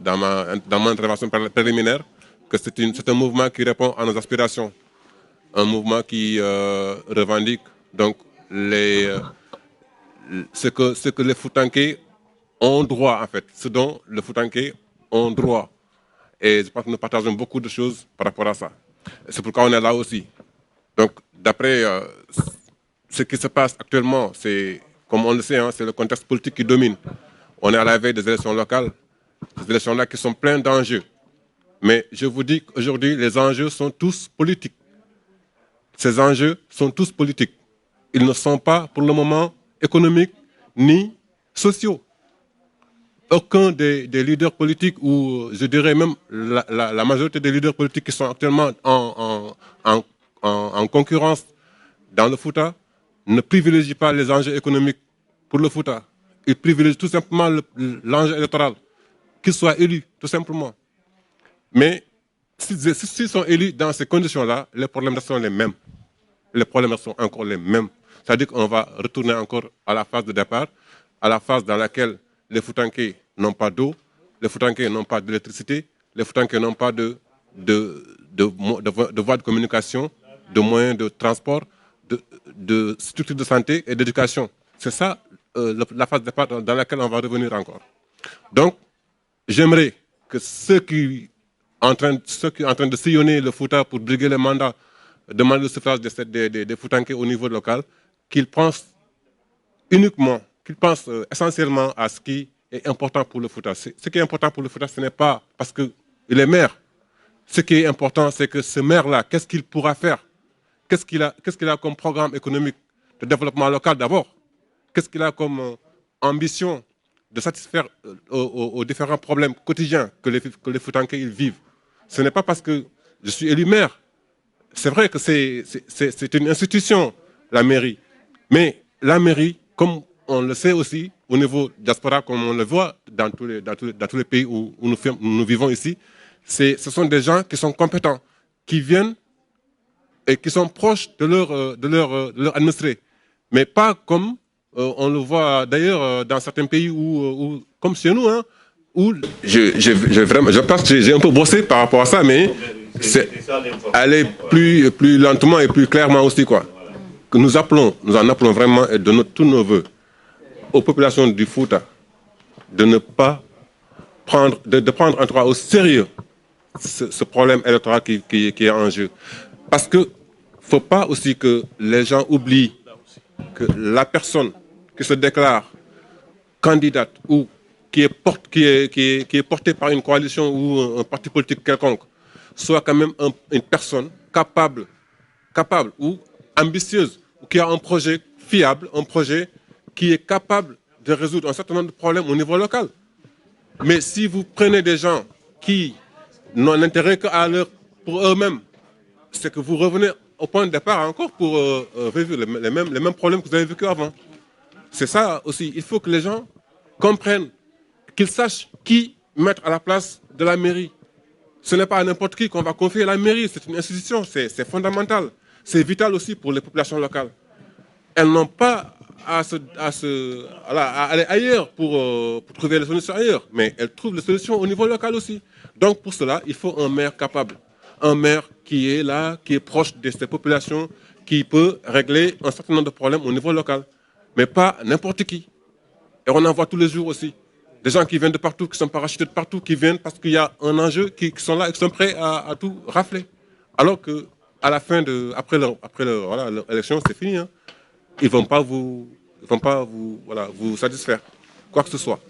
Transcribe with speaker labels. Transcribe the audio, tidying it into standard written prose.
Speaker 1: dans mon intervention préliminaire, que c'est un mouvement qui répond à nos aspirations. Un mouvement qui revendique donc ce que les Foutanké ont droit, en fait, ce dont les Foutanké ont droit. Et je pense que nous partageons beaucoup de choses par rapport à ça. C'est pourquoi on est là aussi. Donc, d'après ce qui se passe actuellement, c'est, comme on le sait, hein, c'est le contexte politique qui domine. On est à la veille des élections locales, des élections-là qui sont pleines d'enjeux. Mais je vous dis qu'aujourd'hui, les enjeux sont tous politiques. Ces enjeux sont tous politiques. Ils ne sont pas, pour le moment, économiques ni sociaux. Aucun des leaders politiques, ou je dirais même la majorité des leaders politiques qui sont actuellement en concurrence dans le Fouta, ne privilégient pas les enjeux économiques pour le Fouta. Ils privilégient tout simplement l'enjeu électoral, qu'ils soient élus, tout simplement. Mais s'ils sont élus dans ces conditions-là, les problèmes sont les mêmes. Les problèmes sont encore les mêmes. C'est-à-dire qu'on va retourner encore à la phase de départ, à la phase dans laquelle les Foutanké n'ont pas d'eau, les Foutanké n'ont pas d'électricité, les Foutanké n'ont pas de voies de communication, de moyens de transport, de structures de santé et d'éducation. C'est ça la phase de départ dans laquelle on va revenir encore. Donc, j'aimerais que ceux qui sont en train de sillonner le Fouta pour briguer les mandats, demander le suffrage des Foutanké au niveau local, qu'ils pensent uniquement, qu'ils pensent essentiellement à ce qui est important pour le Fouta. Ce qui est important pour le Fouta, ce n'est pas parce qu'il est maire. Ce qui est important, c'est que ce maire-là, qu'est-ce qu'il pourra faire? Qu'est-ce qu'il a comme programme économique de développement local d'abord? Qu'est-ce qu'il a comme ambition de satisfaire aux différents problèmes quotidiens que les Foutanké ils vivent? Ce n'est pas parce que je suis élu maire. C'est vrai que c'est une institution, la mairie. Mais la mairie, comme on le sait aussi, au niveau diaspora, comme on le voit dans tous les pays où nous vivons ici, ce sont des gens qui sont compétents, qui viennent et qui sont proches de leur administré. Mais pas comme on le voit d'ailleurs dans certains pays, comme chez nous, hein, où je pense que j'ai un peu bossé par rapport à ça, mais c'est aller plus lentement et plus clairement aussi, quoi. Que nous en appelons vraiment et de tous nos voeux aux populations du Fouta de ne pas prendre, de prendre en tout cas au sérieux ce problème électoral qui est en jeu. Parce qu'il ne faut pas aussi que les gens oublient que la personne qui se déclare candidate ou qui est portée par une coalition ou un parti politique quelconque soit quand même une personne capable ou ambitieuse, ou qui a un projet fiable, un projet qui est capable de résoudre un certain nombre de problèmes au niveau local. Mais si vous prenez des gens qui n'ont l'intérêt pour eux-mêmes, c'est que vous revenez au point de départ encore pour vivre les mêmes problèmes que vous avez vécu avant. C'est ça aussi. Il faut que les gens comprennent, qu'ils sachent qui mettre à la place de la mairie. Ce n'est pas à n'importe qui qu'on va confier la mairie. C'est une institution, c'est fondamental. C'est vital aussi pour les populations locales. Elles n'ont pas à aller ailleurs pour trouver les solutions ailleurs, mais elles trouvent les solutions au niveau local aussi. Donc pour cela, il faut un maire capable. Un maire qui est là, qui est proche de ces populations, qui peut régler un certain nombre de problèmes au niveau local. Mais pas n'importe qui. Et on en voit tous les jours aussi. Des gens qui viennent de partout, qui sont parachutés de partout, qui viennent parce qu'il y a un enjeu, qui sont là et qui sont prêts à tout rafler. Alors qu'à la fin, après leur élection, c'est fini. Hein. Ils ne vont pas vous satisfaire, quoi que ce soit.